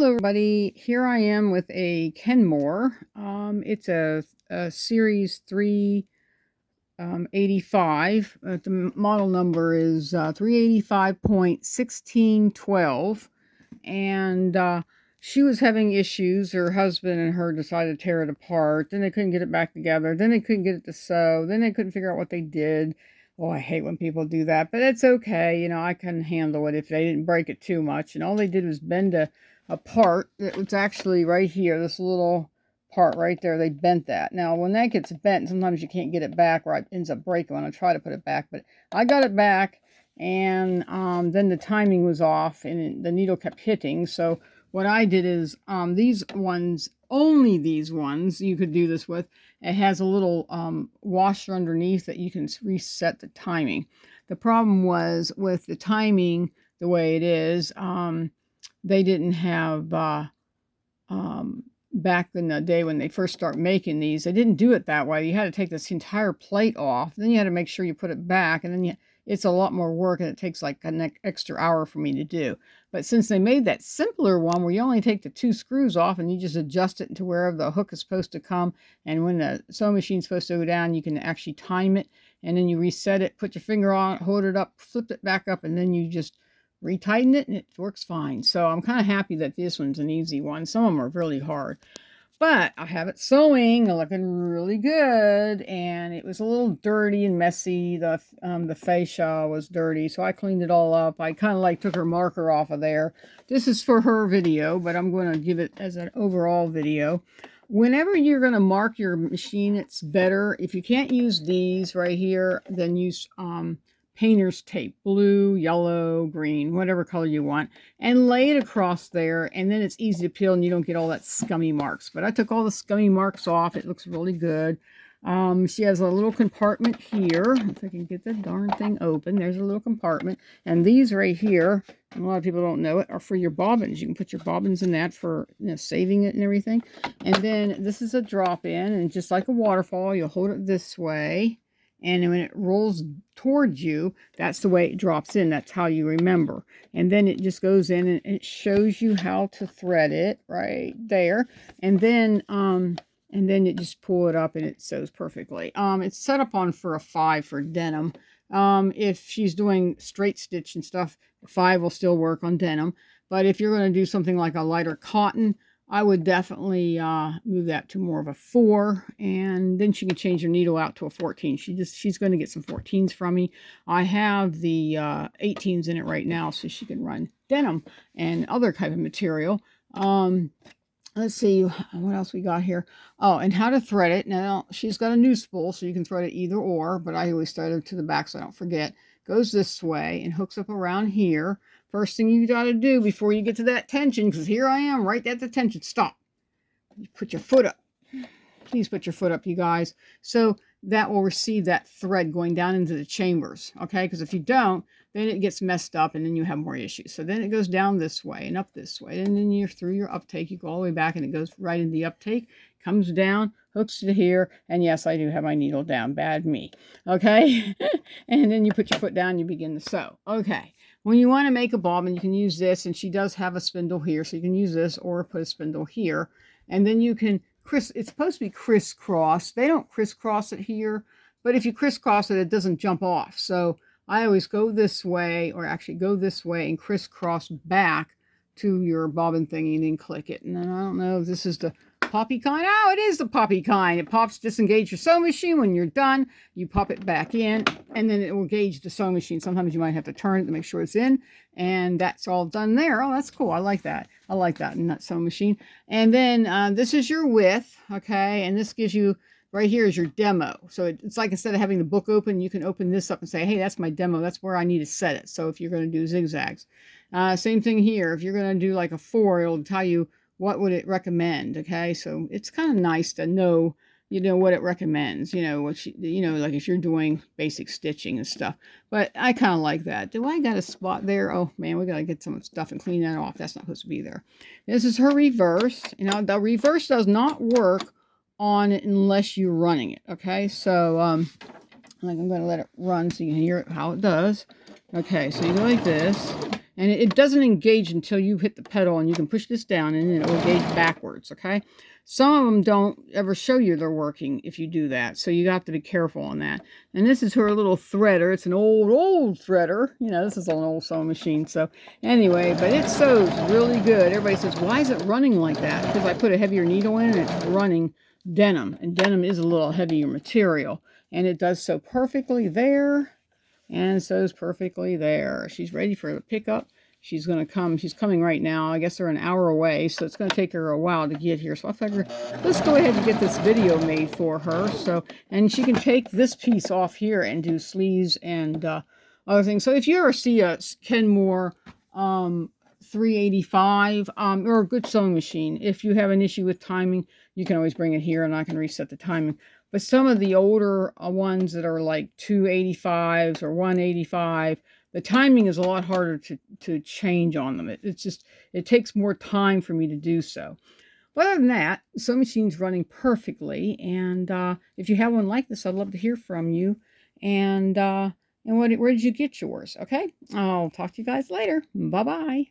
Hello everybody, here I am with a Kenmore. It's a Series 385. The model number is 385.1612. And she was having issues. Her husband and her decided to tear it apart. Then they couldn't get it back together. Then they couldn't get it to sew. Then they couldn't figure out what they did. Oh, I hate when people do that, but it's okay. You know, I can handle it if they didn't break it too much. And all they did was bend a part that was actually right here, this little part right there. They bent that. Now, when that gets bent, sometimes you can't get it back, or it ends up breaking when I try to put it back. But I got it back, and then the timing was off, and the needle kept hitting. So what I did is these ones, only these ones, you could do this with. It has a little washer underneath that you can reset the timing. The problem was with the timing the way it is, they didn't have, back in the day when they first start making these, they didn't do it that way. You had to take this entire plate off, then you had to make sure you put it back, and then it's a lot more work, and it takes like an extra hour for me to do. But since they made that simpler one where you only take the 2 screws off and you just adjust it to wherever the hook is supposed to come, and when the sewing machine's supposed to go down, you can actually time it, and then you reset it, put your finger on it, hold it up, flip it back up, and then you just retighten it, and it works fine. So I'm kind of happy that this one's an easy one. Some of them are really hard, but I have it sewing, looking really good, and it was a little dirty and messy. The fascia was dirty, so I cleaned it all up. I kind of like took her marker off of there. This is for her video, but I'm going to give it as an overall video. Whenever you're going to mark your machine, it's better, if you can't use these right here, then use painter's tape, blue, yellow, green, whatever color you want, and lay it across there, and then it's easy to peel and you don't get all that scummy marks. But I took all the scummy marks off. It looks really good. She has a little compartment here. If I can get the darn thing open, there's a little compartment. And these right here, a lot of people don't know it, are for your bobbins. You can put your bobbins in that for, you know, saving it and everything. And then this is a drop-in, and just like a waterfall, you'll hold it this way, and when it rolls towards you, that's the way it drops in. That's how you remember. And then it just goes in, and it shows you how to thread it right there. And then you just pull it up, and it sews perfectly. It's set up on for a 5 for denim. If she's doing straight stitch and stuff, 5 will still work on denim. But if you're going to do something like a lighter cotton, I would definitely move that to more of a 4, and then she can change her needle out to a 14. She's going to get some 14s from me. I have the 18s in it right now, so she can run denim and other type of material. Let's see what else we got here. Oh, and how to thread it. Now, she's got a new spool, so you can thread it either or, but I always thread it to the back so I don't forget. Goes this way and hooks up around here. First thing you got to do before you get to that tension, because here I am right at the tension. Stop. You put your foot up. Please put your foot up, you guys. So that will receive that thread going down into the chambers, okay? Because if you don't, then it gets messed up, and then you have more issues. So then it goes down this way and up this way, and then you're through your uptake. You go all the way back, and it goes right into the uptake, comes down, hooks to here, and yes, I do have my needle down. Bad me, okay? And then you put your foot down, you begin to sew. Okay. When you want to make a bobbin, you can use this, and she does have a spindle here, so you can use this or put a spindle here, and then you can it's supposed to be crisscross. They don't crisscross it here, but if you crisscross it, it doesn't jump off. So I always go this way, or actually go this way and crisscross back to your bobbin thingy, and then click it. And then I don't know if this is the poppy kind. Oh, it is the poppy kind. It pops, disengage your sewing machine. When you're done, you pop it back in, and then it will gauge the sewing machine. Sometimes you might have to turn it to make sure it's in, and that's all done there. Oh, that's cool. I like that. I like that in that sewing machine. And then this is your width, okay? And this gives you, right here is your demo. So it's like, instead of having the book open, you can open this up and say, hey, that's my demo. That's where I need to set it. So if you're going to do zigzags. Same thing here. If you're going to do like a 4, it'll tell you what would it recommend, okay? So it's kind of nice to know, you know, what it recommends, you know, what like if you're doing basic stitching and stuff. But I kind of like that. Do I got a spot there? Oh, man, we got to get some stuff and clean that off. That's not supposed to be there. This is her reverse. You know, the reverse does not work on it unless you're running it, okay? So, like, I'm going to let it run so you can hear how it does. Okay, so you go like this, And it doesn't engage until you hit the pedal, and you can push this down and then it will engage backwards, okay? Some of them don't ever show you they're working if you do that, so you have to be careful on that. And this is her little threader. It's an old threader. You know, this is an old sewing machine. So anyway, but it sews really good. Everybody says, why is it running like that? Because I put a heavier needle in and it's running denim. And denim is a little heavier material. And it does so perfectly there. And sews perfectly there. She's ready for the pickup. She's going to come. She's coming right now. I guess they're an hour away, so it's going to take her a while to get here. So I figured, let's go ahead and get this video made for her. So, and she can take this piece off here and do sleeves and other things. So if you ever see a Kenmore 385 or a good sewing machine, if you have an issue with timing, you can always bring it here and I can reset the timing. But some of the older ones that are like 285s or 185, the timing is a lot harder to change on them. It takes more time for me to do so. But other than that, the sewing machine's running perfectly. And if you have one like this, I'd love to hear from you. And where did you get yours? Okay, I'll talk to you guys later. Bye-bye.